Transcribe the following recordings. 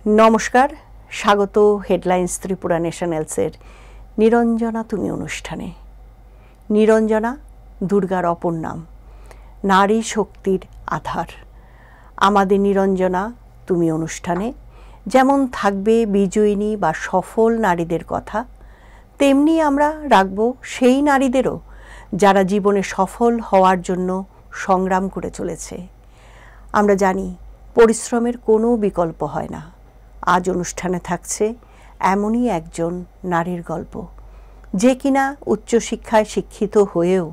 নমস্কার, স্বাগত হেডলাইন্স ত্রিপুরা ন্যাশনালসের নিরঞ্জনা তুমি অনুষ্ঠানে। নিরঞ্জনা দুর্গার অপর নাম, নারী শক্তির আধার। আমাদের নিরঞ্জনা তুমি অনুষ্ঠানে যেমন থাকবে বিজয়িনী বা সফল নারীদের কথা, তেমনি আমরা রাখব সেই নারীদেরও যারা জীবনে সফল হওয়ার জন্য সংগ্রাম করে চলেছে। আমরা জানি পরিশ্রমের কোনো বিকল্প হয় না। আজ অনুষ্ঠানে থাকছে এমনই একজন নারীর গল্প, যে কিনা উচ্চশিক্ষায় শিক্ষিত হয়েও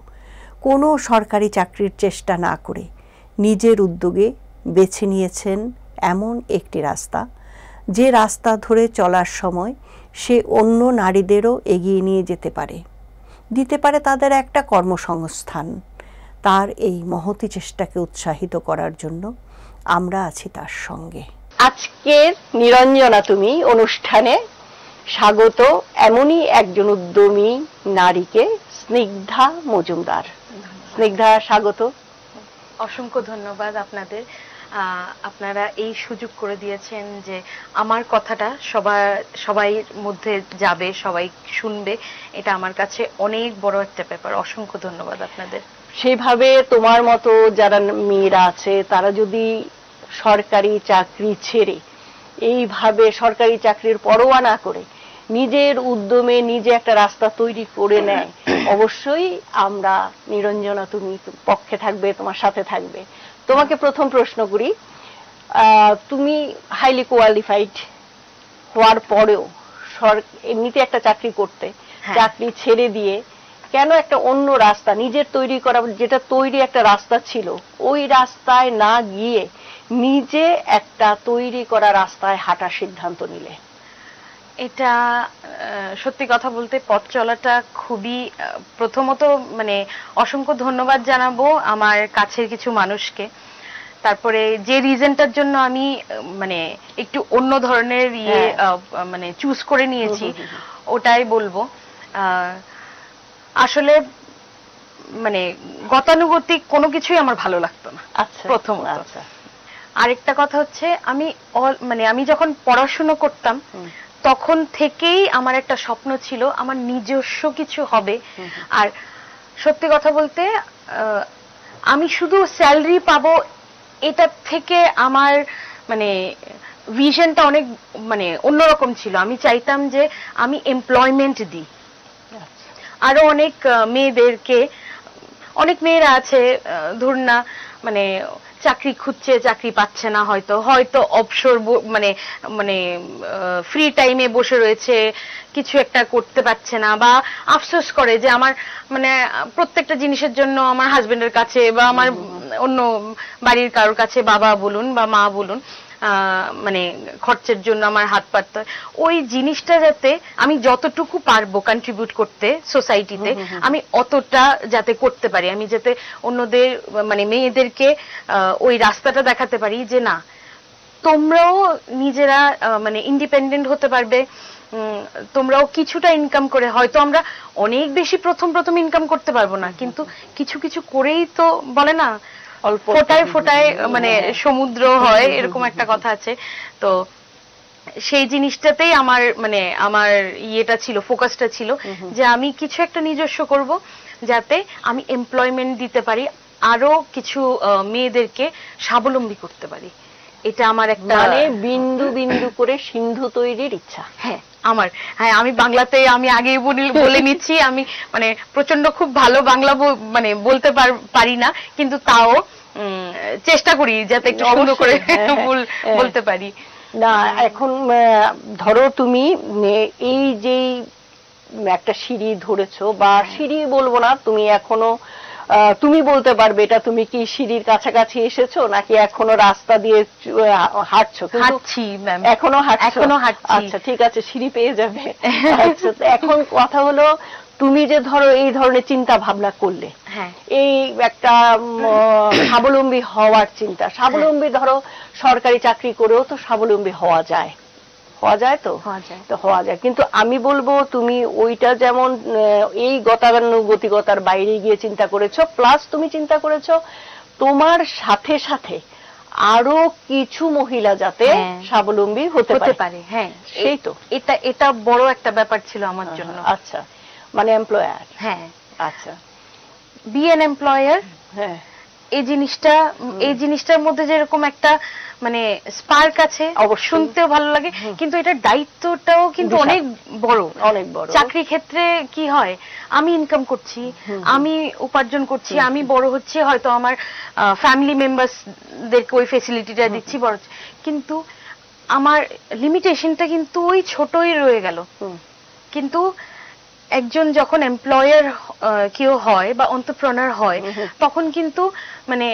কোনো সরকারি চাকরির চেষ্টা না করে নিজের উদ্যোগে বেছে নিয়েছেন এমন একটি রাস্তা, যে রাস্তা ধরে চলার সময় সে অন্য নারীদেরও এগিয়ে নিয়ে যেতে পারে, দিতে পারে তাদের একটা কর্মসংস্থান। তার এই মহতী চেষ্টাকে উৎসাহিত করার জন্য আমরা আছি তার সঙ্গে। আজকের নিরঞ্জনা তুমি অনুষ্ঠানে স্বাগত এমনই একজন উদ্যমী নারীকে, স্নিগ্ধা মজুমদার। স্নিগ্ধা, স্বাগত। অসংখ্য ধন্যবাদ আপনাদের। আপনারা এই সুযোগ করে দিয়েছেন যে আমার কথাটা সবাইয়ের মধ্যে যাবে, সবাই শুনবে, এটা আমার কাছে অনেক বড় একটা ব্যাপার। অসংখ্য ধন্যবাদ আপনাদের। সেইভাবে তোমার মতো যারা মেয়েরা আছে তারা যদি সরকারি চাকরি ছেড়ে এইভাবে সরকারি চাকরির পরোয়া না করে নিজের উদ্যমে নিজে একটা রাস্তা তৈরি করে নেয়, অবশ্যই আমরা নিরঞ্জনা তুমি পক্ষে থাকবে, তোমার সাথে থাকবে। তোমাকে প্রথম প্রশ্ন করি, তুমি হাইলি কোয়ালিফাইড হওয়ার পরেও এমনিতে একটা চাকরি করতে, চাকরি ছেড়ে দিয়ে কেন একটা অন্য রাস্তা নিজের তৈরি করা, যেটা তৈরি একটা রাস্তা ছিল, ওই রাস্তায় না গিয়ে নিজে একটা তৈরি করা রাস্তায় হাঁটার সিদ্ধান্ত নিলে? এটা সত্যি কথা বলতে পথ চলাটা খুবই, প্রথমত মানে অসংখ্য ধন্যবাদ জানাবো আমার কাছের কিছু মানুষকে। তারপরে যে রিজনটার জন্য আমি মানে একটু অন্য ধরনের মানে চুজ করে নিয়েছি, ওটাই বলবো। আসলে মানে গতানুগতিক কোনো কিছুই আমার ভালো লাগতো না। আচ্ছা, প্রথমত। আরেকটা কথা হচ্ছে, আমি যখন পড়াশোনা করতাম তখন থেকেই আমার একটা স্বপ্ন ছিল আমার নিজস্ব কিছু হবে। আর সত্যি কথা বলতে আমি শুধু স্যালারি পাবো এটা থেকে আমার মানে ভিশনটা অনেক মানে অন্যরকম ছিল। আমি চাইতাম যে আমি এমপ্লয়মেন্ট দিই আরো অনেক মেয়েদেরকে। অনেক মেয়েরা আছে ধরুন না, মানে চাকরি খুঁজছে, চাকরি পাচ্ছে না, হয়তো অবসর মানে মানে ফ্রি টাইমে বসে রয়েছে, কিছু একটা করতে পারছে না, বা আফসোস করে যে আমার মানে প্রত্যেকটা জিনিসের জন্য আমার হাজবেন্ডের কাছে বা আমার অন্য বাড়ির কারোর কাছে, বাবা বলুন বা মা বলুন, মানে খরচের জন্য আমার হাত পাততে হয়। ওই জিনিসটা যাতে আমি যতটুকু পারবো কন্ট্রিবিউট করতে সোসাইটিতে, আমি অতটা যাতে করতে পারি, আমি যাতে অন্যদের মানে মেয়েদেরকে ওই রাস্তাটা দেখাতে পারি যে না, তোমরাও নিজেরা মানে ইন্ডিপেন্ডেন্ট হতে পারবে, তোমরাও কিছুটা ইনকাম করে, হয়তো আমরা অনেক বেশি প্রথম ইনকাম করতে পারবো না, কিন্তু কিছু কিছু করেই তো বলে না ফোটায় ফোটায় মানে সমুদ্র হয়, এরকম একটা কথা আছে। তো সেই জিনিসটাতেই আমার ইয়েটা ছিল, ফোকাসটা ছিল যে আমি কিছু একটা নিজস্ব করব, যাতে আমি এমপ্লয়মেন্ট দিতে পারি, আরো কিছু মেয়েদেরকে স্বাবলম্বী করতে পারি। এটা আমার একটা মানে বিন্দু বিন্দু করে সিন্ধু তৈরির ইচ্ছা। আমি বাংলাতে আমি আগেই বলে নিচ্ছি, আমি মানে প্রচন্ড খুব ভালো বাংলা মানে বলতে পারি না, কিন্তু তাও চেষ্টা করি যাতে একটু সুন্দর করে বলতে পারি। না, এখন ধরো তুমি এই যে একটা সিঁড়ি ধরেছো, বা সিঁড়ি বলবো না, তুমি এখনো তুমি বলতে পারবে এটা তুমি কি সিঁড়ির কাছাকাছি এসেছো নাকি এখনো রাস্তা দিয়ে হাঁটছো? হাঁটছি, এখনো হাঁটছি। আচ্ছা, ঠিক আছে, সিঁড়ি পেয়ে যাবে। আচ্ছা, এখন কথা হলো, তুমি যে ধরো এই ধরনের চিন্তা ভাবনা করলে, এই একটা স্বাবলম্বী হওয়ার চিন্তা, স্বাবলম্বী ধরো সরকারি চাকরি করেও তো স্বাবলম্বী হওয়া যায়, হওয়া যায়, কিন্তু আমি বলবো তুমি ওইটা যেমন এই গতানুগতিকতার বাইরে গিয়ে চিন্তা করেছো, প্লাস তুমি চিন্তা করেছো তোমার সাথে সাথে আরো কিছু মহিলা যাতে স্বাবলম্বী হতে পারে। হ্যাঁ, সেই তো, এটা বড় একটা ব্যাপার ছিল আমার জন্য। আচ্ছা, মানে এমপ্লয়ার। হ্যাঁ, আচ্ছা, বি এন এমপ্লয়ার। হ্যাঁ, এই জিনিসটার মধ্যে যেরকম একটা মানে স্পার্ক আছে, শুনতেও ভালো লাগে, কিন্তু এটার দায়িত্বটাও কিন্তু অনেক বড়। চাকরি ক্ষেত্রে কি হয়, আমি ইনকাম করছি, আমি উপার্জন করছি, আমি বড় হচ্ছি, হয়তো আমার ফ্যামিলি মেম্বারসদেরকে ওই ফেসিলিটিটা দিচ্ছি, বড়, কিন্তু আমার লিমিটেশনটা কিন্তু ওই ছোটই রয়ে গেল। কিন্তু একজন যখন এমপ্লয়ার কেউ হয় বা এন্টারপ্রেনার হয়, তখন কিন্তু মানে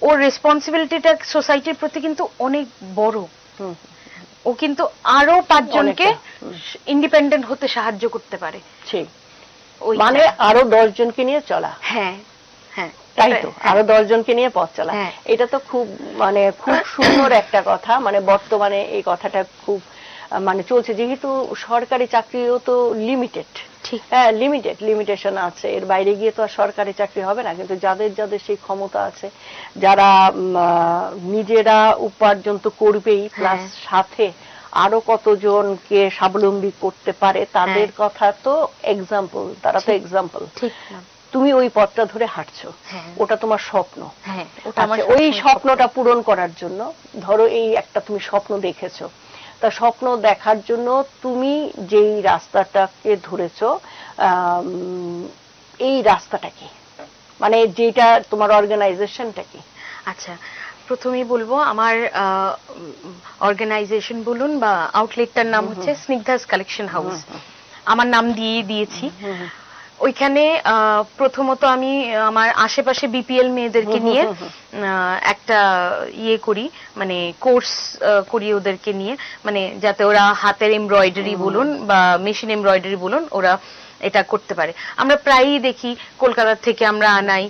ওর রেসপন্সিবিলিটিটা সোসাইটির প্রতি কিন্তু অনেক বড়। ও কিন্তু আরো 5 জনকে ইন্ডিপেন্ডেন্ট হতে সাহায্য করতে পারে। ঠিক, মানে আরো 10 জনকে নিয়ে চলা। হ্যাঁ হ্যাঁ, তাই তো, আরো 10 জনকে নিয়ে পথ চলা। এটা তো খুব মানে খুব সুন্দর একটা কথা। মানে বর্তমানে এই কথাটা খুব মানে চলছে, যেহেতু সরকারি চাকরিও তো লিমিটেড। হ্যাঁ, লিমিটেশন আছে, এর বাইরে গিয়ে তো আর সরকারি চাকরি হবে না। কিন্তু যাদের যাদের সেই ক্ষমতা আছে, যারা নিজেরা উপার্জন তো করবেই, প্লাস সাথে আরো কতজনকে স্বাবলম্বী করতে পারে, তাদের কথা তো এক্সাম্পল, তারা তো এক্সাম্পল। তুমি ওই পথটা ধরে হাঁটছো, ওটা তোমার স্বপ্ন। ওই স্বপ্নটা পূরণ করার জন্য, ধরো এই একটা তুমি স্বপ্ন দেখেছো, তা স্বপ্ন দেখার জন্য তুমি যেই রাস্তাটাকে ধরেছো, এই রাস্তাটা কি, মানে যেটা তোমার অর্গানাইজেশনটা কি? আচ্ছা, প্রথমেই বলবো আমার অর্গানাইজেশন বলুন বা আউটলেটটার নাম হচ্ছে স্নিগ্ধাস কালেকশন হাউস। আমার নাম দিয়েছি। ওইখানে প্রথমত আমি আমার আশেপাশে বিপিএল মেয়েদেরকে নিয়ে একটা করি, মানে কোর্স করি ওদেরকে নিয়ে, মানে যাতে ওরা হাতের এমব্রয়ডারি বলুন বা মেশিন এমব্রয়ডারি বলুন, ওরা এটা করতে পারে। আমরা প্রায়ই দেখি কলকাতা থেকে আমরা আনাই,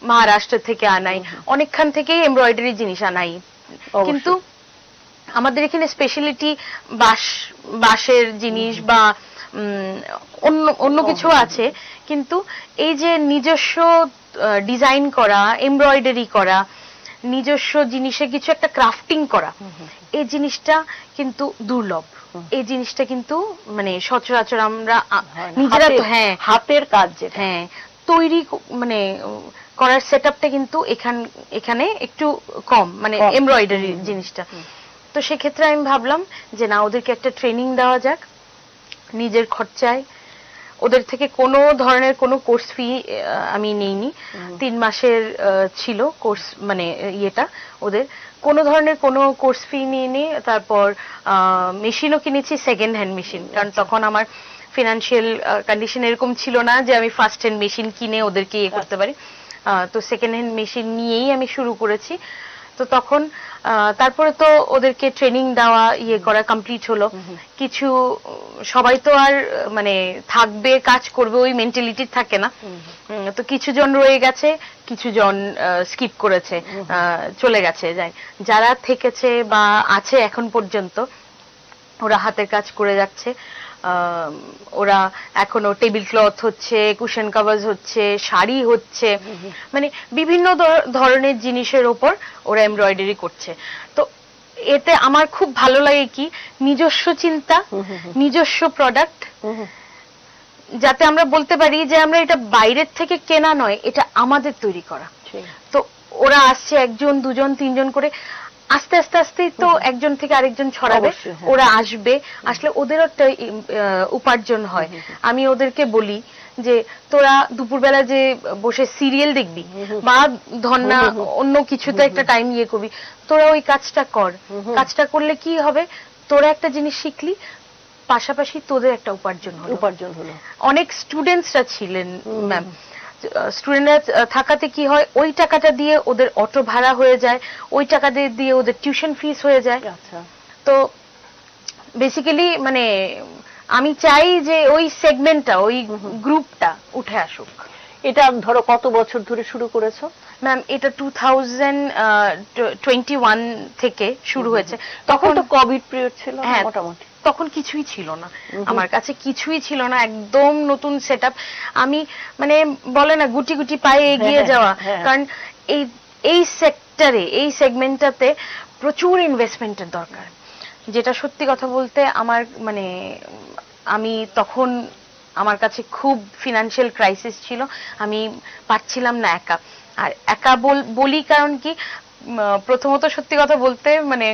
মহারাষ্ট্র থেকে আনাই, অনেকখান থেকেই এমব্রয়ডারি জিনিস আনাই, কিন্তু আমাদের এখানে স্পেশালিটি বাঁশের জিনিস বা অন্য কিছু আছে। কিন্তু এই যে নিজস্ব ডিজাইন করা, এমব্রয়ডারি করা, নিজস্ব জিনিসে কিছু একটা ক্রাফটিং করা, এই জিনিসটা কিন্তু দুর্লভ। এই জিনিসটা কিন্তু মানে সচরাচর আমরা নিজেরা, হ্যাঁ, হাতের কাজ, হ্যাঁ, তৈরি মানে করার সেটআপটা কিন্তু এখানে একটু কম, মানে এমব্রয়ডারি জিনিসটা। তো সেক্ষেত্রে আমি ভাবলাম যে না, ওদেরকে একটা ট্রেনিং দেওয়া যাক নিজের খরচায়। ওদের থেকে কোনো ধরনের কোনো কোর্স ফি আমি নেইনি। 3 মাসের ছিল কোর্স, মানে ওদের কোনো ধরনের কোনো কোর্স ফি নিয়ে তারপর মেশিনও কিনেছি, সেকেন্ড হ্যান্ড মেশিন, কারণ তখন আমার ফিনান্সিয়াল কন্ডিশন এরকম ছিল না যে আমি ফার্স্ট হ্যান্ড মেশিন কিনে ওদেরকে করতে পারি। তো সেকেন্ড হ্যান্ড মেশিন নিয়েই আমি শুরু করেছি। তো তখন তারপরে তো ওদেরকে ট্রেনিং দেওয়া করা কমপ্লিট হলো। কিছু সবাই তো আর মানে থাকবে কাজ করবে ওই মেন্টালিটি থাকে না, তো কিছু জন রয়ে গেছে, কিছু জন স্কিপ করেছে, চলে গেছে। যারা থেকেছে বা আছে এখন পর্যন্ত, ওরা হাতের কাজ করে যাচ্ছে। ওরা এখনো টেবিল ক্লথ হচ্ছে, কুশন কভার হচ্ছে, শাড়ি হচ্ছে, মানে বিভিন্ন ধরনের জিনিসের ওপর ওরা এমব্রয়ডারি করছে। তো এতে আমার খুব ভালো লাগে কি, নিজস্ব চিন্তা, নিজস্ব প্রোডাক্ট, যাতে আমরা বলতে পারি যে আমরা এটা বাইরের থেকে কেনা নয়, এটা আমাদের তৈরি করা। তো ওরা আসছে 1 জন 2 জন 3 জন করে, আস্তে আস্তে আস্তেই তো একজন থেকে আরেকজন ছড়াবে। ওরা আসলে ওদেরও একটা উপার্জন হয়। আমি ওদেরকে বলি যে তোরা দুপুরবেলা যে বসে সিরিয়াল দেখবি বা ধর না অন্য কিছুতে একটা টাইম করবি, তোরা ওই কাজটা কর। কাজটা করলে কি হবে, তোরা একটা জিনিস শিখলি, পাশাপাশি তোদের একটা উপার্জন হলো। অনেক স্টুডেন্টসরা ছিলেন ম্যাম, স্টুডেন্টরা থাকাতে কি হয়, ওই টাকাটা দিয়ে ওদের অটো ভাড়া হয়ে যায়, ওই টাকা দিয়ে ওদের টিউশন ফিস হয়ে যায়। তো বেসিক্যালি মানে আমি চাই যে ওই সেগমেন্টটা, ওই গ্রুপটা উঠে আসুক। এটা ধরো কত বছর ধরে শুরু করেছো ম্যাম? এটা 2021 থেকে শুরু হয়েছে। তখন তো কোভিড পিরিয়ড ছিল। হ্যাঁ, মোটামুটি তখন কিছুই ছিল না, আমার কাছে কিছুই ছিল না, একদম নতুন সেটআপ। আমি মানে বলে না গুটি গুটি পায়ে এগিয়ে যাওয়া, কারণ এই সেক্টরে, এই সেগমেন্টটাতে প্রচুর ইনভেস্টমেন্টের দরকার, যেটা সত্যি কথা বলতে আমার মানে আমি তখন আমার কাছে খুব ফিনান্সিয়াল ক্রাইসিস ছিল, আমি পারছিলাম না একা। আর একা বলি কারণ কি, প্রথমত সত্যি কথা বলতে মানে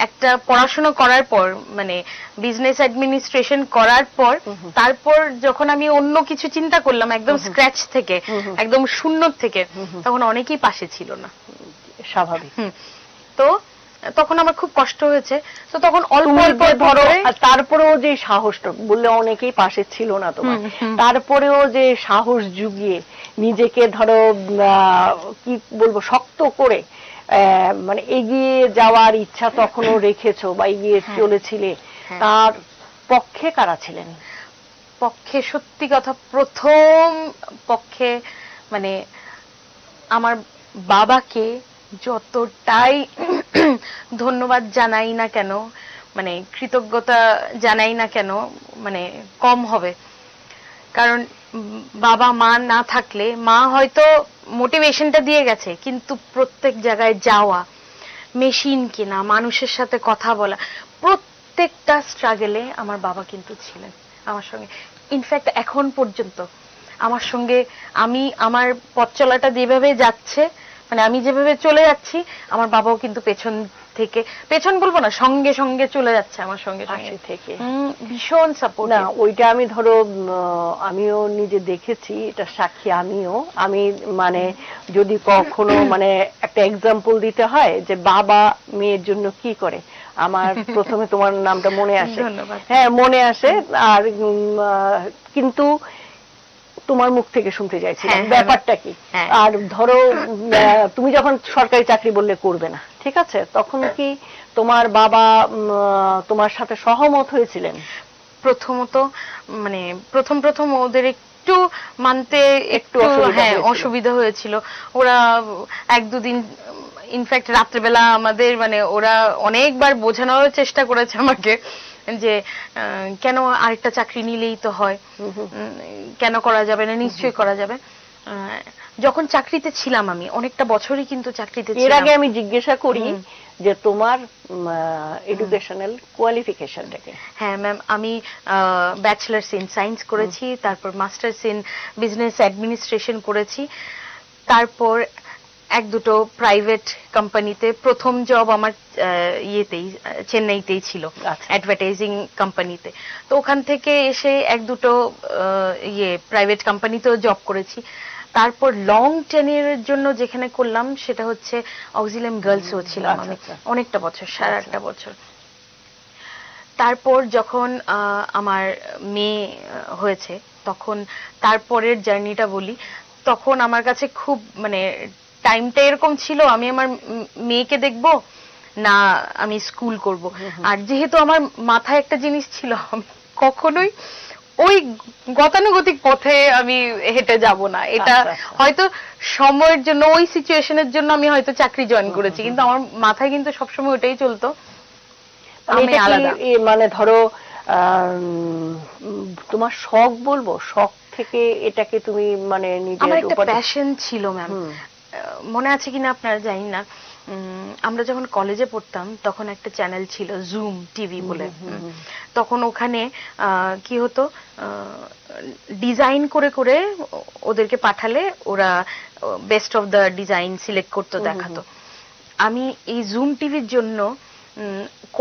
একটা পড়াশোনা করার পর মানে বিজনেস অ্যাডমিনিস্ট্রেশন করার পর তারপর যখন আমি অন্য কিছু চিন্তা করলাম একদম স্ক্র্যাচ থেকে, একদম শূন্য থেকে, তখন অনেকেই পাশে ছিল না, স্বাভাবিক। তো তখন আমার খুব কষ্ট হয়েছে। তো তখন অল্প অল্প ধরো, তারপরেও যে সাহসটা বললে অনেকেই পাশে ছিল না তোমার, তারপরেও যে সাহস জুগিয়ে নিজেকে ধরো কি বলবো শক্ত করে মানে এগিয়ে যাওয়ার ইচ্ছা তখনও রেখেছো বা এগিয়ে চলেছিলে, তার পক্ষে কারা ছিলেন? পক্ষে সত্যি কথা প্রথম পক্ষে মানে আমার বাবাকে যতটাই ধন্যবাদ জানাই না কেন, মানে কৃতজ্ঞতা জানাই না কেন, মানে কম হবে। কারণ বাবা মা না থাকলে, মা হয়তো মোটিভেশনটা দিয়ে গেছে, কিন্তু প্রত্যেক জায়গায় যাওয়া, মেশিন কেনা, মানুষের সাথে কথা বলা, প্রত্যেকটা স্ট্রাগলে আমার বাবা কিন্তু ছিলেন আমার সঙ্গে। ইনফ্যাক্ট এখন পর্যন্ত আমার সঙ্গে, আমি আমার পথ চলাটা যেভাবে যাচ্ছে, মানে আমি যেভাবে চলে যাচ্ছি, আমার বাবাও কিন্তু পেছন থেকে, পেছন বলবো না, সঙ্গে সঙ্গে চলে যাচ্ছে আমার সঙ্গে সঙ্গে থেকে, ভীষণ সাপোর্ট। না ওইটা আমি ধরো আমিও নিজে দেখেছি, এটা সাক্ষী আমিও। আমি মানে যদি কখনো মানে একটা এক্সাম্পল দিতে হয় যে বাবা মেয়ের জন্য কি করে, আমার প্রথমে তোমার নামটা মনে আসে। হ্যাঁ মনে আসে। আর কিন্তু তোমার মুখ থেকে শুনতে চাইছিলাম ব্যাপারটা কি। আর ধরো তুমি যখন সরকারি চাকরি বললে করবে না, ঠিক আছে, তখন কি তোমার বাবা তোমার সাথে সহমত হয়েছিলেন? প্রথমত মানে প্রথম ওদের একটু মানতে একটু অসুবিধা হয়েছিল। ওরা এক দুদিন, ইনফ্যাক্ট রাত্রেবেলা আমাদের মানে ওরা অনেকবার বোঝানোর চেষ্টা করেছে আমাকে যে কেন আরেকটা চাকরি নিলেই তো হয়, কেন করা যাবে না, নিশ্চয়ই করা যাবে। যখন চাকরিতে ছিলাম আমি অনেকটা বছরই কিন্তু চাকরিতে ছিলাম। এর আগে আমি জিজ্ঞাসা করি যে তোমার এডুকেশনাল কোয়ালিফিকেশনটা কি? হ্যাঁ ম্যাম, আমি ব্যাচেলার্স ইন সায়েন্স করেছি, তারপর মাস্টার্স ইন বিজনেস অ্যাডমিনিস্ট্রেশন করেছি, তারপর এক দুটো প্রাইভেট কোম্পানিতে, প্রথম জব আমার ইয়েতেই চেন্নাইতেই ছিল, অ্যাডভার্টাইজিং কোম্পানিতে। তো ওখান থেকে এসে এক দুটো প্রাইভেট কোম্পানিতেও জব করেছি। তারপর লং টেনিয়ারের জন্য যেখানে করলাম সেটা হচ্ছে অক্সিলিয়াম গার্লসও ছিলাম আমি অনেকটা বছর, 8.5 বছর। তারপর যখন আমার মেয়ে হয়েছে, তখন তারপরের জার্নিটা বলি, তখন আমার কাছে খুব মানে টাইমটা এরকম ছিল, আমি আমার মেয়েকে দেখবো না আমি স্কুল করব। আর যেহেতু আমার মাথায় একটা জিনিস ছিল, আমি কখনোই ওই গতানুগতিক পথে আমি হেঁটে যাব না। এটা হয়তো সময়ের জন্য, ওই সিচুয়েশনের জন্য আমি হয়তো চাকরি জয়েন করেছি, কিন্তু আমার মাথায় কিন্তু সবসময় ওটাই চলতো। আমি আলাদা মানে ধরো তোমার শখ বলবো, শখ থেকে এটাকে তুমি মানে নিজের উপর প্যাশন ছিল ম্যাম। মনে আছে কিনা আপনারা জানি না, আমরা যখন কলেজে পড়তাম তখন একটা চ্যানেল ছিল জুম টিভি বলে। তখন ওখানে কি হতো, ডিজাইন করে করে ওদেরকে পাঠালে ওরা best of the design select করতে দেখাতো। আমি এই জুম টিভির জন্য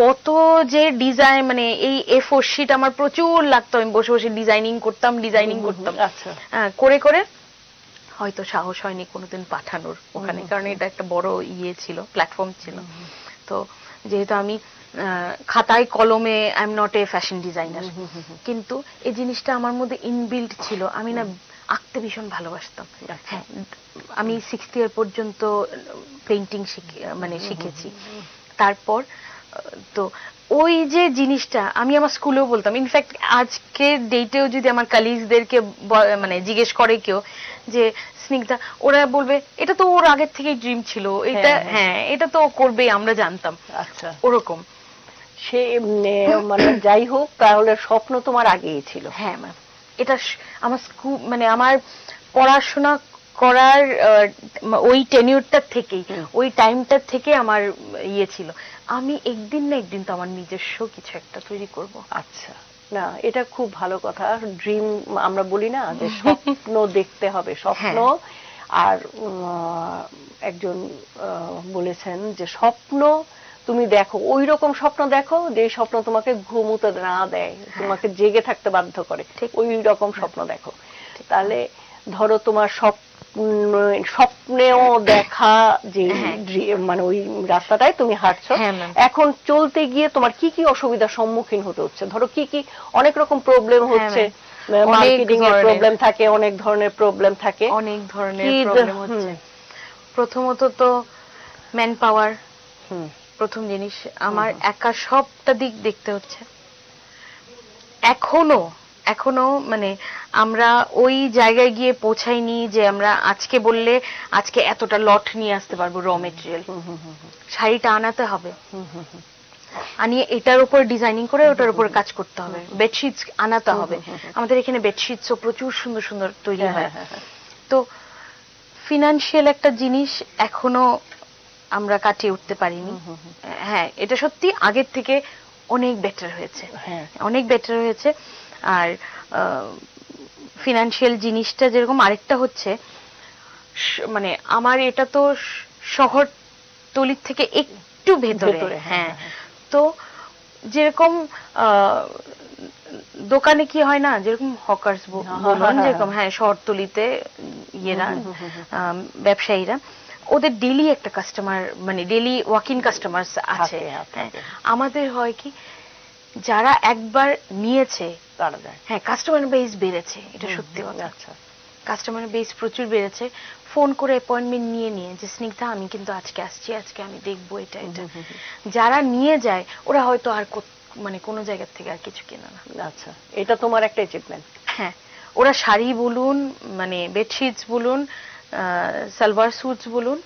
কত যে ডিজাইন, মানে এই A4 শিট আমার প্রচুর লাগতো, আমি বসে বসে ডিজাইনিং করতাম। করে করে হয়তো সাহস হয়নি কোনোদিন পাঠানোর ওখানে, কারণ এটা একটা বড় ছিল, প্ল্যাটফর্ম ছিল। তো যেহেতু আমি খাতায় কলমে I am not a fashion designer, কিন্তু এই জিনিসটা আমার মধ্যে ইনবিল্ড ছিল। আমি না আঁকতে ভীষণ ভালোবাসতাম। হ্যাঁ, আমি 6th ইয়ার পর্যন্ত পেইন্টিং শিখেছি। তারপর তো ওই যে জিনিসটা আমি আমার স্কুলেও বলতাম। ইনফ্যাক্ট আজকের ডেটেও যদি আমার কালিগসদেরকে মানে জিজ্ঞেস করে কেউ যে স্নিগ্ধা, ওরা বলবে এটা তো ওর আগের থেকেই ড্রিম ছিল, এটা হ্যাঁ এটা তো করবেই, আমরা জানতাম। আচ্ছা, ওরকম সে মানে যাই হোক, তাহলে স্বপ্ন তোমার আগেই ছিল। হ্যাঁ ম্যাম, এটা আমার স্কুল মানে আমার পড়াশোনা করার ওই টেনিউরটার থেকেই, ওই টাইমটার থেকে আমার ইয়ে ছিল, আমি একদিন না একদিন তো আমার নিজস্ব কিছু একটা তৈরি করব। আচ্ছা, না এটা খুব ভালো কথা। ড্রিম আমরা বলি না যে স্বপ্ন দেখতে হবে, স্বপ্ন। আর একজন বলেছেন যে স্বপ্ন তুমি দেখো, ওই রকম স্বপ্ন দেখো যে স্বপ্ন তোমাকে ঘুমোতে না দেয়, তোমাকে জেগে থাকতে বাধ্য করে, ঠিক ওই রকম স্বপ্ন দেখো। তাহলে ধরো তোমার স্বপ্নেও দেখা যে মানে ওই রাস্তাটায় তুমি হাঁটছো, এখন চলতে গিয়ে তোমার কি কি অসুবিধার সম্মুখীন হতে হচ্ছে? ধরো কি কি অনেক রকম প্রবলেম হচ্ছে, মার্কেটিং এর প্রবলেম থাকে, অনেক ধরনের প্রবলেম থাকে, অনেক ধরনের প্রবলেম হচ্ছে। প্রথমত তো ম্যান পাওয়ার, প্রথম জিনিস আমার একা সবটা দিক দেখতে হচ্ছে। এখনো মানে আমরা ওই জায়গায় গিয়ে পৌঁছাইনি যে আমরা আজকে বললে আজকে এতটা লট নিয়ে আসতে পারবো র মেটেরিয়াল। শাড়িটা আনাতে হবে, আনিয়ে এটার উপর ডিজাইনিং করে ওটার উপর কাজ করতে হবে, বেডশিটস আনাতে হবে। আমাদের এখানে বেডশিটসও প্রচুর সুন্দর সুন্দর তৈরি হয়। তো ফিনান্সিয়াল একটা জিনিস এখনো আমরা কাটিয়ে উঠতে পারিনি। হ্যাঁ, এটা সত্যি আগের থেকে অনেক বেটার হয়েছে, অনেক বেটার হয়েছে। আর ফিনান্সিয়াল জিনিসটা যেরকম, আরেকটা হচ্ছে মানে আমার এটা তো শহরতলির থেকে একটু ভেতরে। হ্যাঁ, তো যেরকম দোকানে কি হয় না, যেরকম হকার্স বলুন, যেরকম হ্যাঁ শহরতলিতে ইয়েরা ব্যবসায়ীরা, ওদের ডেইলি একটা কাস্টমার, মানে ডেইলি ওয়াকিং কাস্টমার আছে। আমাদের হয় কি, যারা একবার নিয়েছে তারা, হ্যাঁ কাস্টমার বেস বেড়েছে, এটা সত্যি কথা। কাস্টমার বেস প্রচুর বেড়েছে। ফোন করে অ্যাপয়েন্টমেন্ট নিয়ে যে স্নিগ্ধা আমি কিন্তু আজকে আসছি, আজকে আমি দেখবো এটা। যারা নিয়ে যায় ওরা হয়তো আর মানে কোনো জায়গা থেকে আর কিছু কেনে না। আচ্ছা, এটা তোমার একটা অ্যাচিভমেন্ট। হ্যাঁ, ওরা শাড়ি বলুন, মানে বেডশিটস বলুন, সালোয়ার স্যুটস বলুন,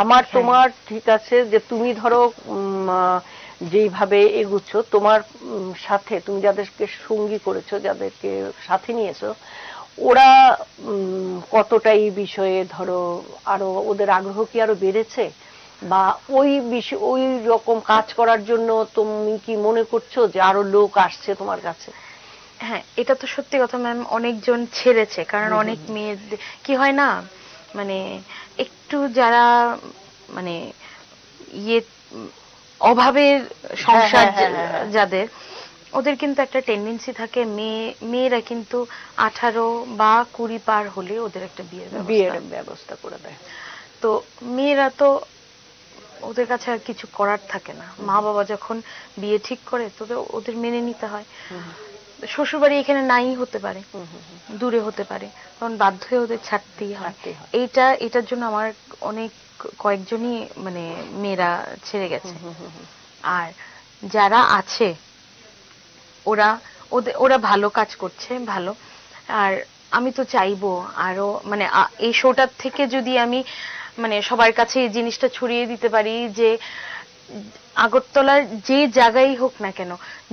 আমার তোমার ঠিক আছে যে তুমি ধরো যেইভাবে এগুচ্ছ, তোমার সাথে তুমি যাদেরকে সঙ্গী করেছো, যাদেরকে সাথে নিয়েছো, ওরা কতটা এই বিষয়ে ধরো আরো ওদের আগ্রহ কি আরো বেড়েছে, বা ওই বিষয় ওই রকম কাজ করার জন্য তুমি কি মনে করছো যে আরো লোক আসছে তোমার কাছে? হ্যাঁ, এটা তো সত্যি কথা ম্যাম, অনেকজন ছেড়েছে। কারণ অনেক মেয়ে কি হয় না, মানে একটু যারা মানে ইয়ে অভাবের সংসার যাদের, ওদের কিন্তু একটা টেন্ডেন্সি থাকে, মেয়েরা কিন্তু 18 বা 20 পার হলে ওদের একটা বিয়ের ব্যবস্থা করে দেয়। তো মেয়েরা তো ওদের কাছে আর কিছু করার থাকে না। মা বাবা যখন বিয়ে ঠিক করে তো ওদের মেনে নিতে হয়। শ্বশুরবাড়ি এখানে নাই হতে পারে, দূরে হতে পারে, তখন বাধ্য হয়ে ওদের ছাড়তেই হয়। এটার জন্য আমার অনেক কয়েকজনই মানে মেয়েরা ছেড়ে গেছে। আর যারা আছে ওরা ভালো কাজ করছে, ভালো। আর আমি তো চাইবো আরো, মানে এই শোটার থেকে যদি আমি মানে সবার কাছে এই জিনিসটা ছড়িয়ে দিতে পারি যে আগরতলার যে জায়গায় হোক না কেন,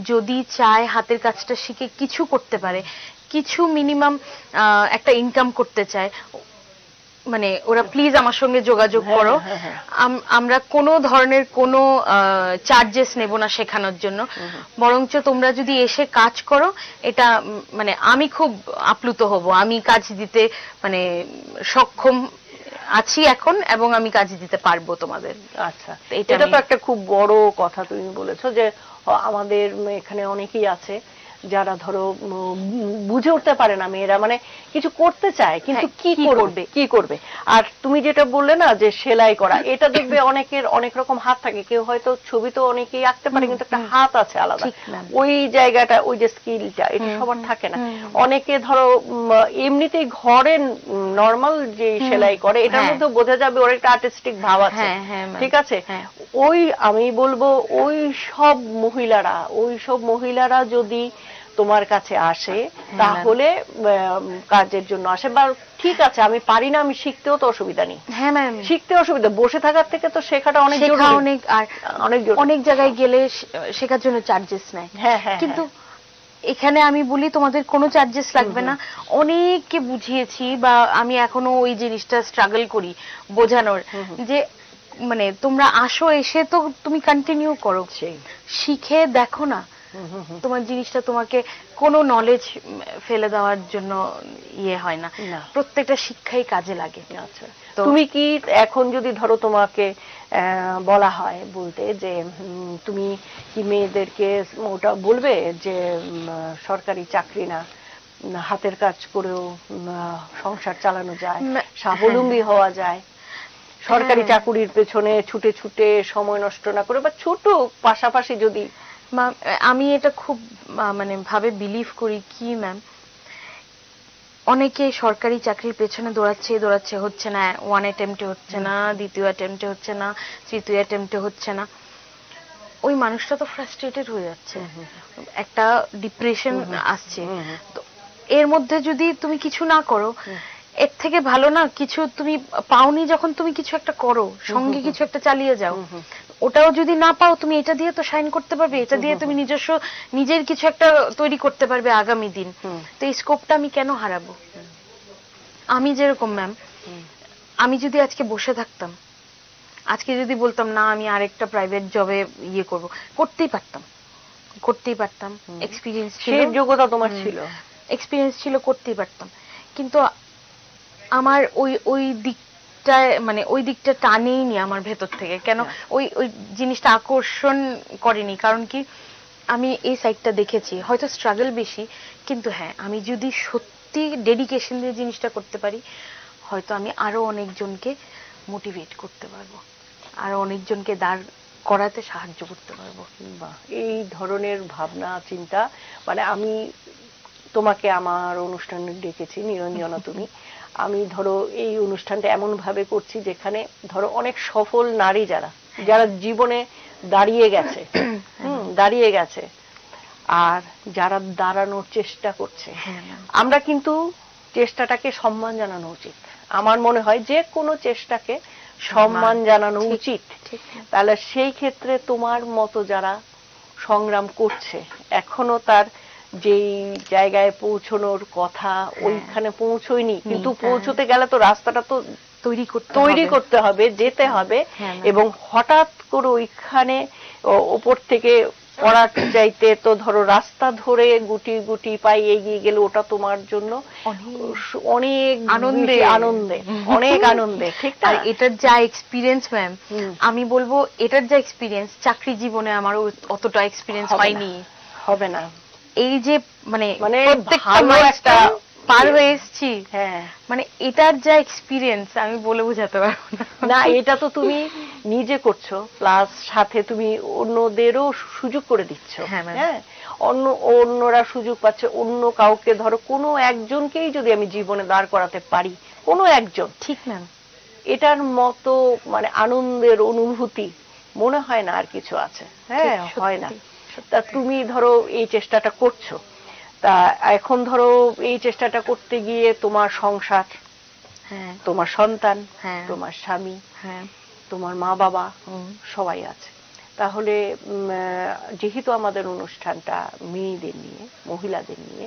যদি চায় হাতের কাজটা শিখে কিছু করতে পারে, কিছু মিনিমাম একটা ইনকাম করতে চায়, মানে ওরা প্লিজ আমার সঙ্গে যোগাযোগ করো। আমরা কোনো ধরনের কোনো চার্জেস নেব না শেখানোর জন্য, বরঞ্চ তোমরা যদি এসে কাজ করো, এটা মানে আমি খুব আপ্লুত হব। আমি কাজ দিতে মানে সক্ষম আছি এখন, এবং আমি কাজ দিতে পারবো তোমাদের। আচ্ছা, এটা তো একটা খুব বড় কথা তুমি বলেছো যে আমাদের এখানে অনেকেই আছে যারা ধরো বুঝে উঠতে পারে না, মেয়েরা মানে কিছু করতে চায় কিন্তু কি করবে। আর তুমি যেটা বললে না যে সেলাই করা, এটা দেখবে অনেকের অনেক রকম হাত থাকে। কেউ হয়তো ছবি তো অনেকেই আঁকতে পারে, কিন্তু একটা হাত আছে আলাদা, ওই জায়গাটা, ওই যে স্কিলটা, এটা সবার থাকে না। অনেকে ধরো এমনিতেই ঘরে নর্মাল যে সেলাই করে, এটার মধ্যে বোঝা যাবে ওর একটা আর্টিস্টিক ভাব আছে, ঠিক আছে। ওই আমি বলবো ওই সব মহিলারা যদি তোমার কাছে আসে, তাহলে কাজের জন্য আসে, বা ঠিক আছে আমি পারি না, আমি শিখতেও তো অসুবিধা নেই। হ্যাঁ ম্যাম, শিখতে অসুবিধা, বসে থাকার থেকে তো শেখাটা অনেক অনেক। আর অনেক জায়গায় গেলে শেখার জন্য চার্জেস নেয়, কিন্তু এখানে আমি বলি তোমাদের কোনো চার্জেস লাগবে না। অনেককে বুঝিয়েছি বা আমি এখনো ওই জিনিসটা স্ট্রাগল করি বোঝানোর যে মানে তোমরা আসো, এসে তো তুমি কন্টিনিউ করো, শিখে দেখো না তোমার জিনিসটা তোমাকে কোনো নলেজ ফেলে দেওয়ার জন্য ইয়ে হয় না, প্রত্যেকটা শিক্ষাই কাজে লাগে। আচ্ছা, তুমি কি এখন যদি ধরো তোমাকে বলা হয় বলতে যে তুমি কি মেয়েদেরকে ওটা বলবে যে সরকারি চাকরি না, হাতের কাজ করেও সংসার চালানো যায়, স্বাবলম্বী হওয়া যায়, সরকারি চাকুরির পেছনে ছুটে ছুটে সময় নষ্ট না করে বা ছোট পাশাপাশি যদি? আমি এটা খুব মানে ভাবে বিলিভ করি কি ম্যাম, অনেকে সরকারি চাকরির পেছনে দৌড়াচ্ছে, হচ্ছে না, ওয়ান অ্যাটেম্পটে হচ্ছে না, দ্বিতীয় অ্যাটেম্পটে হচ্ছে না, তৃতীয় অ্যাটেম্পটে হচ্ছে না, ওই মানুষটা তো ফ্রাস্ট্রেটেড হয়ে যাচ্ছে, একটা ডিপ্রেশন আসছে। তো এর মধ্যে যদি তুমি কিছু না করো, এর থেকে ভালো না কিছু তুমি পাওনি যখন তুমি কিছু একটা করো, সঙ্গে কিছু একটা চালিয়ে যাও। ওটাও যদি না পাও, তুমি এটা দিয়ে তো শাইন করতে পারবে, এটা দিয়ে তুমি নিজের কিছু একটা তৈরি করতে পারবে আগামী দিন। তো এই স্কোপটা আমি কেন হারাবো? আমি যেরকম ম্যাম, আমি যদি আজকে বসে থাকতাম, আজকে যদি বলতাম না আমি আরেকটা প্রাইভেট জবে ইয়ে করব, করতেই পারতাম, এক্সপিরিয়েন্স ছিল, যোগ্যতা তোমার ছিল, এক্সপিরিয়েন্স ছিল, করতেই পারতাম। কিন্তু আমার ওই দিকটা মানে ওই দিকটা টানেইনি আমার ভেতর থেকে। কেন ওই জিনিসটা আকর্ষণ করেনি? কারণ কি, আমি এই সাইডটা দেখেছি, হয়তো স্ট্রাগল বেশি, কিন্তু হ্যাঁ আমি যদি সত্যি ডেডিকেশন দিয়ে জিনিসটা করতে পারি, হয়তো আমি আরো অনেকজনকে মোটিভেট করতে পারবো, আরো অনেকজনকে দাঁড় করাতে সাহায্য করতে পারবো। এই ধরনের ভাবনা চিন্তা, মানে আমি তোমাকে আমার অনুষ্ঠানে ডেকেছি নিরঞ্জনা, তুমি, আমি ধরো এই অনুষ্ঠানটা এমন ভাবে করছি যেখানে ধরো অনেক সফল নারী যারা জীবনে দাঁড়িয়ে গেছে আর যারা দাঁড়ানোর চেষ্টা করছে, আমরা কিন্তু চেষ্টাটাকে সম্মান জানানো উচিত। আমার মনে হয় যে কোনো চেষ্টাকে সম্মান জানানো উচিত। তাহলে সেই ক্ষেত্রে তোমার মতো যারা সংগ্রাম করছে, এখনো তার যেই জায়গায় পৌঁছানোর কথা ওইখানে পৌঁছয়নি, কিন্তু পৌঁছতে গেলে তো রাস্তাটা তো তৈরি করতে হবে, যেতে হবে, এবং হঠাৎ করে ওইখানে ওপর থেকে পড়ার চাইতে তো ধরো রাস্তা ধরে গুটি গুটি পাই এগিয়ে গেলে ওটা তোমার জন্য অনেক আনন্দে। ঠিক না? এটার যা এক্সপিরিয়েন্স ম্যাম, আমি বলবো এটার যা এক্সপিরিয়েন্স চাকরি জীবনে আমার অতটা এক্সপিরিয়েন্স হয়নি, হবে না। এই যে মানে ভালো একটা পার হয়ে এসেছি, মানে এটার যা এক্সপিরিয়েন্স আমি বলে বোঝাতে পারবো না। এটা তো তুমি নিজে করছো, প্লাস সাথে তুমি অন্যদেরও সুযোগ করে দিচ্ছ। হ্যাঁ, অন্যরা সুযোগ পাচ্ছে, অন্য কাউকে ধরো কোনো একজনকেই যদি আমি জীবনে দাঁড় করাতে পারি, কোনো একজন, ঠিক ম্যাম, এটার মতো মানে আনন্দের অনুভূতি মনে হয় না আর কিছু আছে। হ্যাঁ, হয় না। তা তুমি ধরো এই চেষ্টাটা করছো, তা এখন ধরো এই চেষ্টাটা করতে গিয়ে তোমার সংসার, তোমার সন্তান, তোমার স্বামী, তোমার মা বাবা সবাই আছে। তাহলে যেহেতু আমাদের অনুষ্ঠানটা মেয়েদের নিয়ে, মহিলাদের নিয়ে,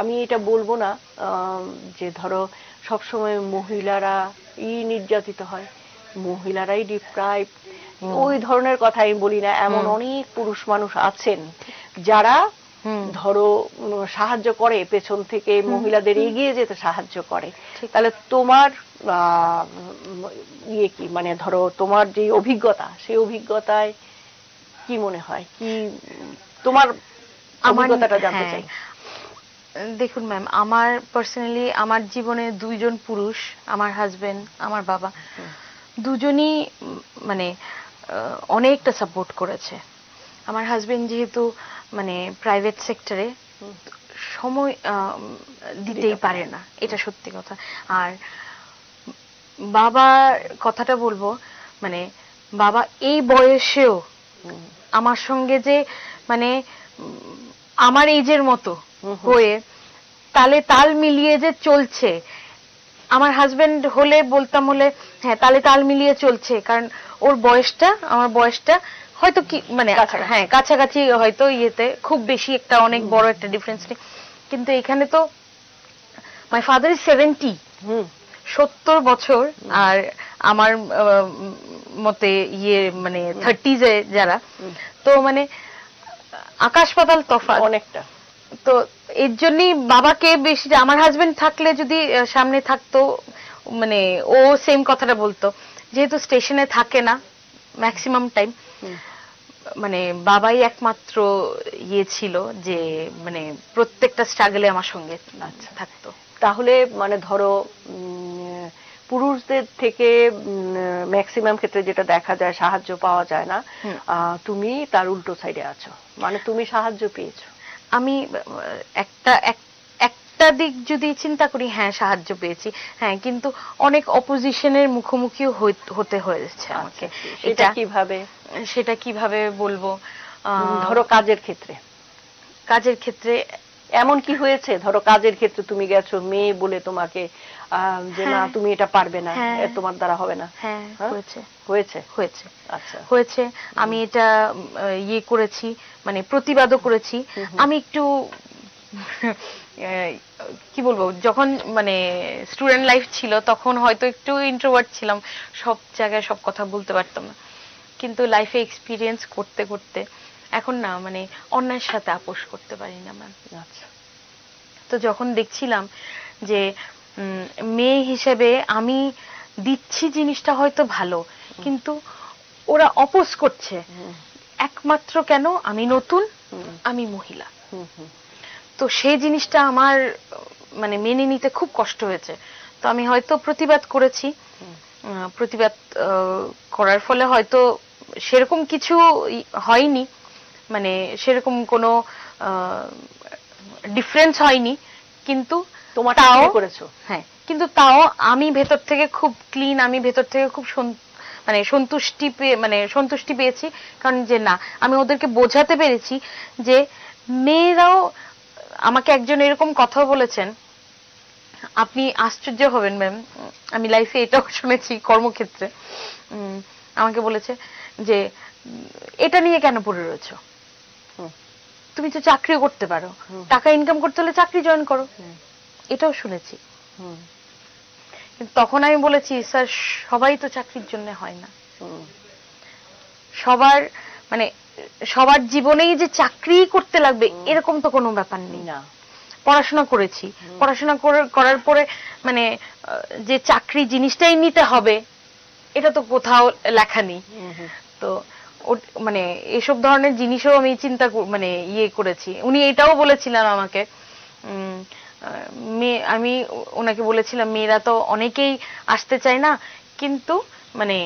আমি এটা বলবো না যে ধরো সবসময় মহিলারা নির্যাতিত হয়, মহিলারাই ডিপ্রাইভ, ওই ধরনের কথা আমি বলি না। এমন অনেক পুরুষ মানুষ আছেন যারা ধরো সাহায্য করে, পেছন থেকে মহিলাদের এগিয়ে যেতে সাহায্য করে। তাহলে তোমার কি মানে ধরো তোমার যে অভিজ্ঞতা, সেই অভিজ্ঞতায় কি মনে হয়, কি তোমার অভিজ্ঞতাটা জানতে চাই। দেখুন ম্যাম, আমার পার্সোনালি আমার জীবনে দুইজন পুরুষ, আমার হাজবেন্ড, আমার বাবা, দুজনই মানে অনেকটা সাপোর্ট করেছে। আমার হাজবেন্ড যেহেতু মানে প্রাইভেট সেক্টরে সময় দিতেই পারে না, এটা সত্যি কথা। আর বাবার কথাটা বলবো, মানে বাবা এই বয়সেও আমার সঙ্গে যে মানে আমার এইজের মতো হয়ে তাল মিলিয়ে যে চলছে, আমার হাজবেন্ড হলে বলতাম হলে হ্যাঁ তালে তাল মিলিয়ে চলছে, কারণ ওর বয়সটা আমার বয়সটা হয়তো কি মানে হ্যাঁ কাছাকাছি হয়তো ইয়েতে খুব বেশি একটা অনেক বড় একটা ডিফারেন্স নেই, কিন্তু এখানে তো মাই ফাদার ইজ 70, 70 বছর, আর আমার মতে ইয়ে মানে 30s এ যারা, তো মানে আকাশ পাতাল তফাৎ অনেকটা। তো এর জন্যই বাবাকে বেশি, আমার হাজবেন্ড থাকলে যদি সামনে থাকতো মানে ও সেম কথাটা বলতো, যেহেতু স্টেশনে থাকে না ম্যাক্সিমাম টাইম, মানে বাবাই একমাত্র ইয়ে ছিল যে মানে প্রত্যেকটা স্ট্রাগলে আমার সঙ্গে থাকতো। তাহলে মানে ধরো পুরুষদের থেকে ম্যাক্সিমাম ক্ষেত্রে যেটা দেখা যায় সাহায্য পাওয়া যায় না, তুমি তার উল্টো সাইডে আছো, মানে তুমি সাহায্য পেয়েছো। আমি একটা দিক যদি চিন্তা করি, হ্যাঁ সাহায্য পেয়েছি, হ্যাঁ, কিন্তু অনেক অপোজিশনের মুখোমুখিও হতে হয়েছে আমাকে। সেটা কিভাবে বলবো, ধরো কাজের ক্ষেত্রে এমন কি হয়েছে, ধরো কাজের ক্ষেত্রে তুমি গেছো, মেয়ে বলে তোমাকে যে না তুমি এটা পারবে না, তোমার দ্বারা হবে না। হ্যাঁ হয়েছে। আমি এটা ইয়ে করেছি, মানে প্রতিবাদও করেছি। আমি একটু কি বলবো, যখন মানে স্টুডেন্ট লাইফ ছিল তখন হয়তো একটু ইন্ট্রোভার্ট ছিলাম, সব জায়গায় সব কথা বলতে পারতাম না, কিন্তু লাইফে এক্সপিরিয়েন্স করতে করতে এখন না মানে অন্যের সাথে আপোষ করতে পারি না ম্যাম। আচ্ছা। তো যখন দেখছিলাম যে মেয়ে হিসেবে আমি দিচ্ছি জিনিসটা হয়তো ভালো, কিন্তু ওরা অপোজ করছে, একমাত্র কেন আমি নতুন, আমি মহিলা, তো সেই জিনিসটা আমার মানে মেনে নিতে খুব কষ্ট হয়েছে। তো আমি হয়তো প্রতিবাদ করেছি, প্রতিবাদ করার ফলে হয়তো সেরকম কিছু হয়নি, মানে সেরকম কোনো ডিফারেন্স হয়নি, কিন্তু তাও করেছো। হ্যাঁ, কিন্তু তাও আমি ভেতর থেকে খুব ক্লিন, আমি ভেতর থেকে খুব মানে সন্তুষ্টি পেয়েছি, কারণ যে না আমি ওদেরকে বোঝাতে পেরেছি যে মেয়েরাও, আমাকে একজন এরকম কথা বলেছেন, আপনি আশ্চর্য হবেন ম্যাম, আমি লাইফে এটাও শুনেছি কর্মক্ষেত্রে, আমাকে বলেছে যে এটা নিয়ে কেন পড়ে রয়েছো, তুমি তো চাকরিও করতে পারো, টাকা ইনকাম করতে হলে চাকরি জয়েন করো, এটাও শুনেছি। কিন্তু তখন আমি বলেছি স্যার সবাই তো চাকরির জন্য হয় না, সবার জীবনেই যে চাকরি করতে লাগবে এরকম তো কোনো ব্যাপার নেই। না, পড়াশোনা করেছি, পড়াশোনা করার পরে মানে যে চাকরি জিনিসটাই নিতে হবে এটা তো কোথাও লেখা নেই। তো মানে এসব ধরনের জিনিসও আমি চিন্তা মানে ইয়ে করেছি। উনি এটাও বলেছিলেন আমাকে, আমি ওনাকে বলেছিলাম মেয়েরা তো অনেকেই আসতে চায় না, কিন্তু মানে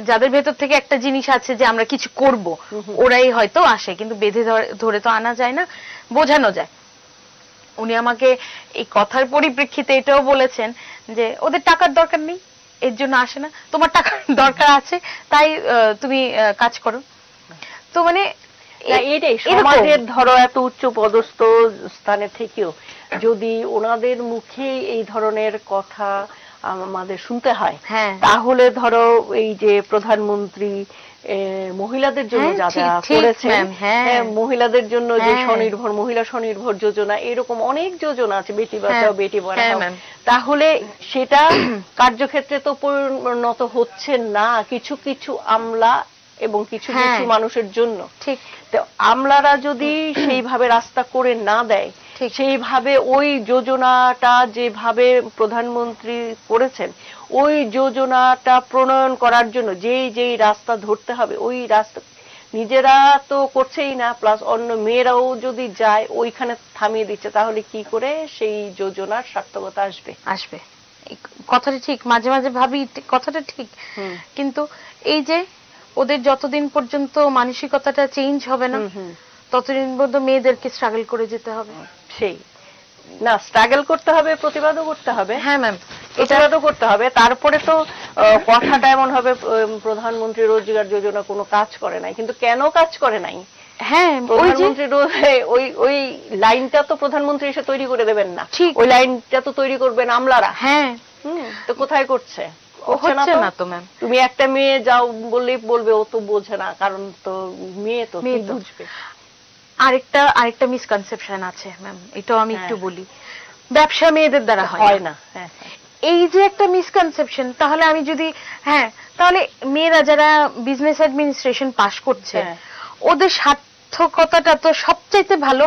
যাদের ভেতর থেকে একটা জিনিস আছে যে আমরা কিছু করব, ওরাই হয়তো আসে, কিন্তু বেঁধে ধরে তো আনা যায় না, বোঝানো যায়। উনি আমাকে এই কথার পরিপ্রেক্ষিতে এটাও বলেছেন যে ওদের টাকার দরকার নেই, এর জন্য আসে না, তোমার টাকার দরকার আছে তাই তুমি কাজ করো। তো মানে এইটাই সমাজের ধরো এত উচ্চ পদস্থ স্থানে থেকেও যদি ওনাদের মুখে এই ধরনের কথা আমাদের শুনতে হয়, তাহলে ধরো এই যে প্রধানমন্ত্রী মহিলাদের জন্য যা যা করেছেন, মহিলাদের জন্য যে মহিলা স্বনির্ভর যোজনা, এরকম অনেক যোজনা আছে, বেটি বাঁচাও বেটি পড়াও, তাহলে সেটা কার্যক্ষেত্রে তো পরিণত হচ্ছে না, কিছু কিছু আমলা এবং কিছু কিছু মানুষের জন্য। ঠিক, তো আমলারা যদি সেইভাবে রাস্তা করে না দেয়, সেইভাবে ওই যোজনাটা যেভাবে প্রধানমন্ত্রী করেছেন, ওই যোজনাটা প্রণয়ন করার জন্য যেই রাস্তা ধরতে হবে, ওই রাস্তা নিজেরা তো করছেই না, প্লাস অন্য মেয়েরাও যদি যায় ওইখানে থামিয়ে দিচ্ছে, তাহলে কি করে সেই যোজনার সার্থকতা আসবে? কথাটা ঠিক, মাঝে মাঝে ভাবি কথাটা ঠিক, কিন্তু এই যে ওদের যতদিন পর্যন্ত মানসিকতাটা চেঞ্জ হবে না, ততদিন পর্যন্ত মেয়েদেরকে স্ট্রাগল করে যেতে হবে। সেই না, স্ট্রাগল করতে হবে, প্রতিবাদও করতে হবে। হ্যাঁ ম্যাম, প্রতিবাদও করতে হবে। তারপরে তো কথাটা এমন হবে প্রধানমন্ত্রী রোজগার যোজনা কোনো কাজ করে নাই, কিন্তু কেন কাজ করে নাই? হ্যাঁ, প্রধানমন্ত্রী ওই লাইনটা তো প্রধানমন্ত্রী এসে তৈরি করে দেবেন না, ওই লাইনটা তো তৈরি করবেন আমলারা। হ্যাঁ, তো কোথায় করছে? হচ্ছে না তো ম্যাম। তুমি একটা মেয়ে যাও বললেই বলবে ও তো বোঝে না, কারণ তো মেয়ে তো বুঝবে। আরেকটা মিসকনসেপশন আছে ম্যাম, এটাও আমি একটু বলি। ব্যবসা মেয়েদের দ্বারা হয় না। এই যে একটা মিসকনসেপশন, তাহলে আমি যদি তাহলে মেয়েরা যারা বিজনেস অ্যাডমিনিস্ট্রেশন পাশ করছে ওদের সার্থকতাটা তো সবচাইতে ভালো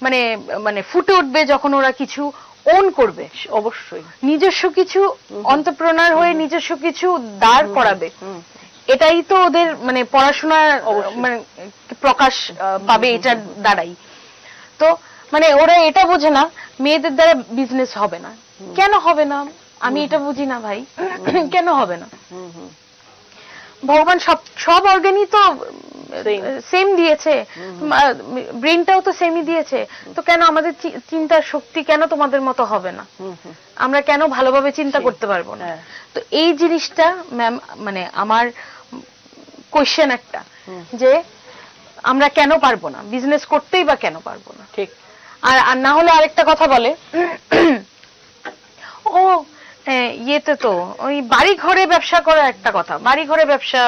মানে মানে ফুটে উঠবে যখন ওরা কিছু ওন করবে। অবশ্যই নিজস্ব কিছু এন্টারপ্রেনার হয়ে নিজস্ব কিছু দাঁড় করাবে। এটাই তো ওদের মানে পড়াশোনার মানে প্রকাশ পাবে এটার দ্বারাই। তো মানে ওরা এটা বোঝে না মেয়েদের দ্বারা বিজনেস হবে না। কেন হবে না আমি এটা বুঝি না ভাই, কেন হবে না? ভগবান সব অর্গানই তো সেম দিয়েছে, ব্রেনটাও তো সেমই দিয়েছে, তো কেন আমাদের চিন্তার শক্তি কেন তোমাদের মতো হবে না? আমরা কেন ভালোভাবে চিন্তা করতে পারবো না? তো এই জিনিসটা ম্যাম মানে আমার কোয়েশ্চেন একটা, যে আমরা কেন পারবো না বিজনেস করতেই, বা কেন পারবো না? ঠিক। আর না হলে আরেকটা কথা বলে, ও ইয়েতে তো ওই বাড়ি ঘরে ব্যবসা করা একটা কথা, বাড়ি ঘরে ব্যবসা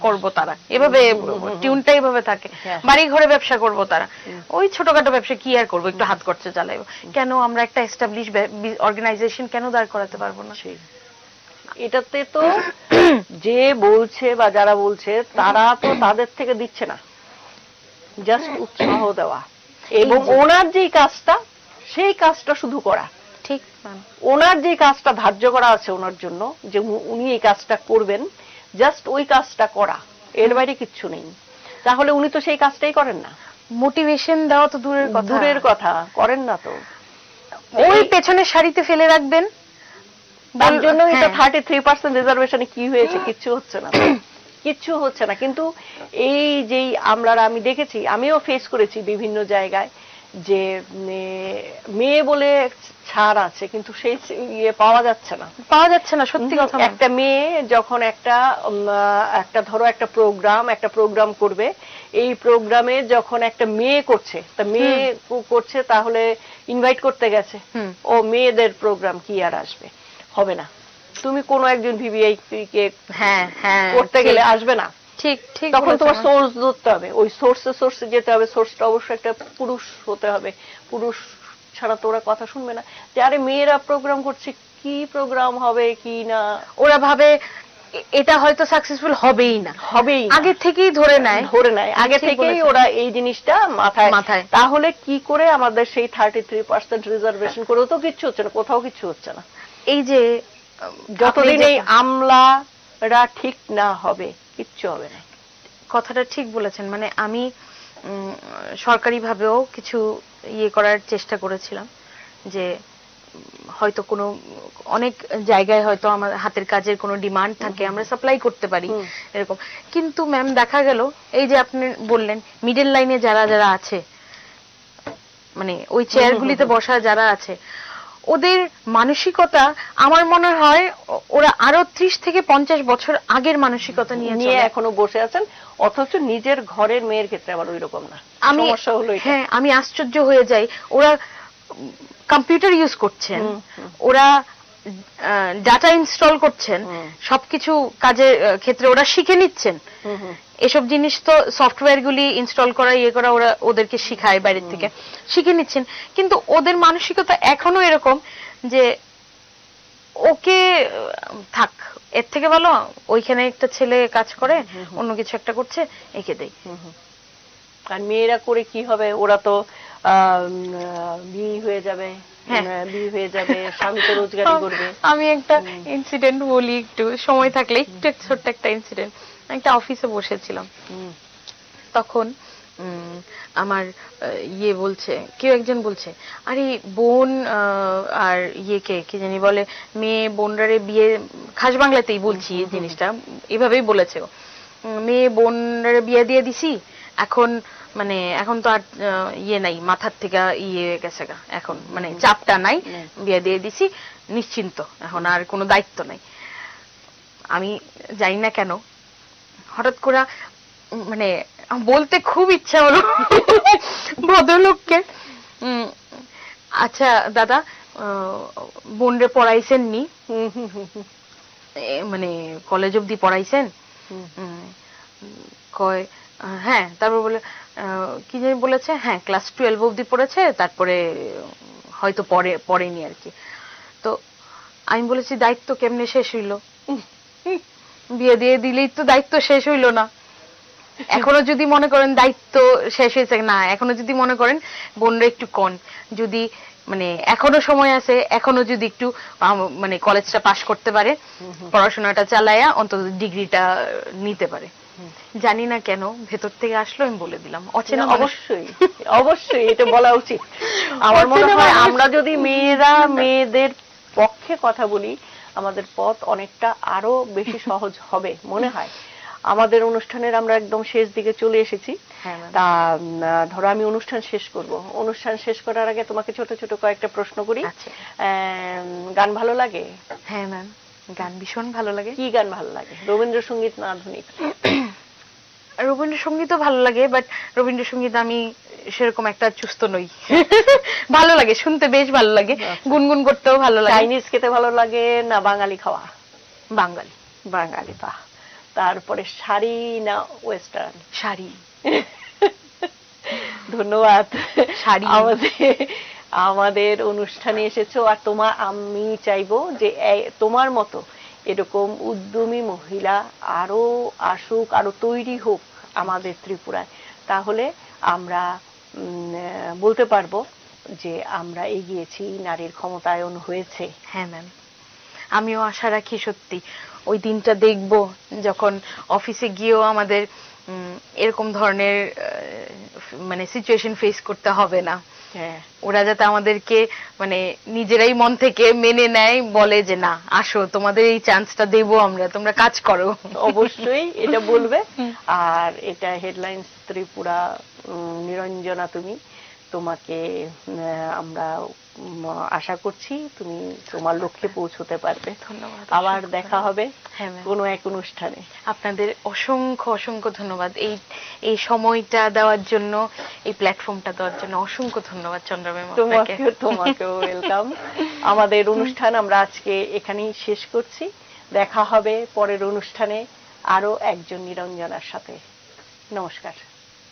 করবো তারা, এভাবে টিউনটা এইভাবে থাকে, বাড়ি ঘরে ব্যবসা করবো তারা, ওই ছোটখাটো ব্যবসা কি আর করবো, একটু হাত খরচে চালাইবো। কেন আমরা একটা এস্টাবলিশ অর্গানাইজেশন কেন দাঁড় করাতে পারবো না? এটাতে তো যে বলছে বা যারা বলছে তারা তো তাদের থেকে দিচ্ছে না, জাস্ট উৎসাহ দেওয়া এবং ওনার যে কাজটা সেই কাজটা শুধু করা। ঠিক, ওনার যে কাজটা ধার্য করা আছে ওনার জন্য, যে উনি এই কাজটা করবেন, জাস্ট ওই কাজটা করা, এর বাইরে কিচ্ছু নেই। তাহলে উনি তো সেই কাজটাই করেন না। মোটিভেশন দেওয়া তো দূরের কথা, করেন না তো। ওই পেছনের সারিতে ফেলে রাখবেন, তার জন্য এটা 33% রিজার্ভেশনে কি হয়েছে? কিচ্ছু হচ্ছে না, কিচ্ছু হচ্ছে না। কিন্তু এই যে আমি দেখেছি, আমিও ফেস করেছি বিভিন্ন জায়গায়, যে মেয়ে বলে ছাড় আছে কিন্তু সেই ইয়ে পাওয়া যাচ্ছে না, সত্যি কথা। একটা মেয়ে যখন একটা ধরো একটা প্রোগ্রাম করবে, এই প্রোগ্রামে যখন একটা মেয়ে করছে, তা মেয়ে করছে, তাহলে ইনভাইট করতে গেছে, ও মেয়েদের প্রোগ্রাম কি আর আসবে? হবে না। তুমি কোনো একজন ভিভিআইপি কে করতে গেলে আসবে না। ঠিক ঠিক। তখন তোমার সোর্স ধরতে হবে, ওই সোর্সে যেতে হবে। সোর্সটা অবশ্যই একটা পুরুষ হতে হবে, পুরুষ ছাড়া তো ওরা কথা শুনবে না। যে আরে মেয়েরা প্রোগ্রাম করছে, কি প্রোগ্রাম হবে কি না, ওরা ভাবে এটা হয়তো সাকসেসফুল হবেই না, আগে থেকেই ধরে নেয় আগে থেকেই ওরা এই জিনিসটা মাথায়। তাহলে কি করে আমাদের সেই 33% রিজার্ভেশন করেও তো কিচ্ছু হচ্ছে না, কোথাও কিচ্ছু হচ্ছে না। এই যে যতদিন এই আমলারা ঠিক না হবে কিচ্ছু হবে না। কথাটা ঠিক বলেছেন। মানে আমি সরকারি ভাবেও কিছু ইয়ে করার চেষ্টা করেছিলাম, যে হয়তো কোনো অনেক জায়গায় হয়তো আমার হাতের কাজের কোনো ডিমান্ড থাকে, আমরা সাপ্লাই করতে পারি এরকম। কিন্তু ম্যাম দেখা গেল এই যে আপনি বললেন মিডল লাইনে যারা আছে, মানে ওই চেয়ারগুলিতে বসা যারা আছে, ওদের মানসিকতা আমার মনে হয় ওরা আরো 30 থেকে 50 বছর আগের মানসিকতা নিয়ে এখনো বসে আছেন, অথচ নিজের ঘরের মেয়ের ক্ষেত্রে আবার ওই রকম না। সমস্যা হলো আমি আশ্চর্য হয়ে যাই। ওরা কম্পিউটার ইউজ করছেন, ওরা ডাটা ইনস্টল করছেন, সবকিছু কাজের ক্ষেত্রে ওরা শিখে নিচ্ছেন। এসব জিনিস তো সফটওয়্যার গুলি ইনস্টল করা ইয়ে করা ওরা ওদেরকে শিখায়, বাইরের থেকে শিখে নিচ্ছেন। কিন্তু ওদের মানসিকতা এখনো এরকম যে ওকে থাক, এর থেকে ভালো ওইখানে একটা ছেলে কাজ করে, অন্য কিছু একটা করছে, একে দেই। আর মেয়েরা করে কি হবে? ওরা তো বিয়ে হয়ে যাবে, স্বামী তো রোজগারি করবে। আমি একটা ইনসিডেন্ট বলি, একটু সময় থাকলে, একটু ছোট্ট একটা ইনসিডেন্ট। একটা অফিসে বসেছিলাম, তখন আমার কেউ একজন বলছে, আরে বোন আর ইয়েকে কি জানি বলে, মেয়ে বোনরারে বিয়ে, খাস বাংলাতেই বলছি এই জিনিসটা, এভাবেই বলেছে, মেয়ে বোনরারে বিয়ে দিয়ে দিছি, এখন তো আর ইয়ে নাই, মাথার থেকে ইয়ে গেছে গা, এখন মানে চাপটা নাই, বিয়ে দিয়ে দিছি, নিশ্চিন্ত, এখন আর কোনো দায়িত্ব নাই। আমি জানি না কেন হঠাৎ করে মানে বলতে খুব ইচ্ছা হলো ভদ্রলোককে, আচ্ছা দাদা বোনরে পড়াইছেন নি? মানে কলেজ অবধি পড়াইছেন? কয় হ্যাঁ। তারপর বলে কি জানি বলেছে, হ্যাঁ ক্লাস 12 অবধি পড়েছে, তারপরে হয়তো পড়েনি আর কি। তো আমি বলেছি দায়িত্ব কেমনে শেষ হইলো? বিয়ে দিয়ে দিলেই তো দায়িত্ব শেষ হইলো না। এখনো যদি মনে করেন দায়িত্ব শেষ হয়েছে না, এখনো যদি মনে করেন বোনরা একটু কন, যদি মানে এখনো সময় আছে, এখনো যদি একটু মানে কলেজটা পাশ করতে পারে, পড়াশোনাটা চালায়া অন্তত ডিগ্রিটা নিতে পারে। জানি না কেন ভেতর থেকে আসলো, আমি বলে দিলাম। অচেনা, অবশ্যই অবশ্যই এটা বলা উচিত। আমার মনে হয় আমরা যদি মেয়েদের পক্ষে কথা বলি, আমাদের পথ অনেকটা আরো বেশি সহজ হবে মনে হয়। আমাদের অনুষ্ঠানের আমরা একদম শেষ দিকে চলে এসেছি। তা ধরো আমি অনুষ্ঠান শেষ করব, অনুষ্ঠান শেষ করার আগে তোমাকে ছোট ছোট কয়েকটা প্রশ্ন করি। গান ভালো লাগে? হ্যাঁ ম্যাম, গান ভীষণ ভালো লাগে। কি গান ভালো লাগে, রবীন্দ্রসঙ্গীত না আধুনিক? রবীন্দ্রসঙ্গীতও ভালো লাগে, বাট রবীন্দ্রসঙ্গীত আমি সেরকম একটা চুস্ত নই। ভালো লাগে শুনতে, বেশ ভালো লাগে, গুনগুন করতেও ভালো লাগে। চাইনিজ খেতে ভালো লাগে না বাঙালি খাওয়া? বাঙালি। বাঙালি, বাহ। তারপরে শাড়ি না ওয়েস্টার্ন? শাড়ি। ধন্যবাদ। শাড়ি। আমাদের অনুষ্ঠানে এসেছো, আর আমি চাইবো যে তোমার মতো এরকম উদ্যমী মহিলা আরো আসুক, আরো তৈরি হোক আমাদের ত্রিপুরায়। তাহলে আমরা বলতে পারবো যে আমরা এগিয়েছি, নারীর ক্ষমতায়ন হয়েছে। হ্যাঁ ম্যাম, আমিও আশা রাখি সত্যি ওই দিনটা দেখবো যখন অফিসে গিয়েও আমাদের এরকম ধরনের মানে সিচুয়েশন ফেস করতে হবে না। ওরা যাতে আমাদেরকে মানে নিজেরাই মন থেকে মেনে নেয়, বলে যে না আসো, তোমাদের এই চান্সটা দেবো আমরা, তোমরা কাজ করো। অবশ্যই এটা বলবে। আর এটা হেডলাইন্স ত্রিপুরা, নিরঞ্জনা তোমাকে আমরা আশা করছি তুমি তোমার লক্ষ্যে পৌঁছতে পারবে। ধন্যবাদ। আবার দেখা হবে কোনো এক অনুষ্ঠানে। আপনাদের অসংখ্য অসংখ্য ধন্যবাদ এই সময়টা দেওয়ার জন্য, এই প্ল্যাটফর্মটা দেওয়ার জন্য অসংখ্য ধন্যবাদ চন্দ্রা ম্যাম। তোমাকেও ওয়েলকাম। আমাদের অনুষ্ঠান আমরা আজকে এখানেই শেষ করছি। দেখা হবে পরের অনুষ্ঠানে আরো একজন নিরঞ্জনার সাথে। নমস্কার।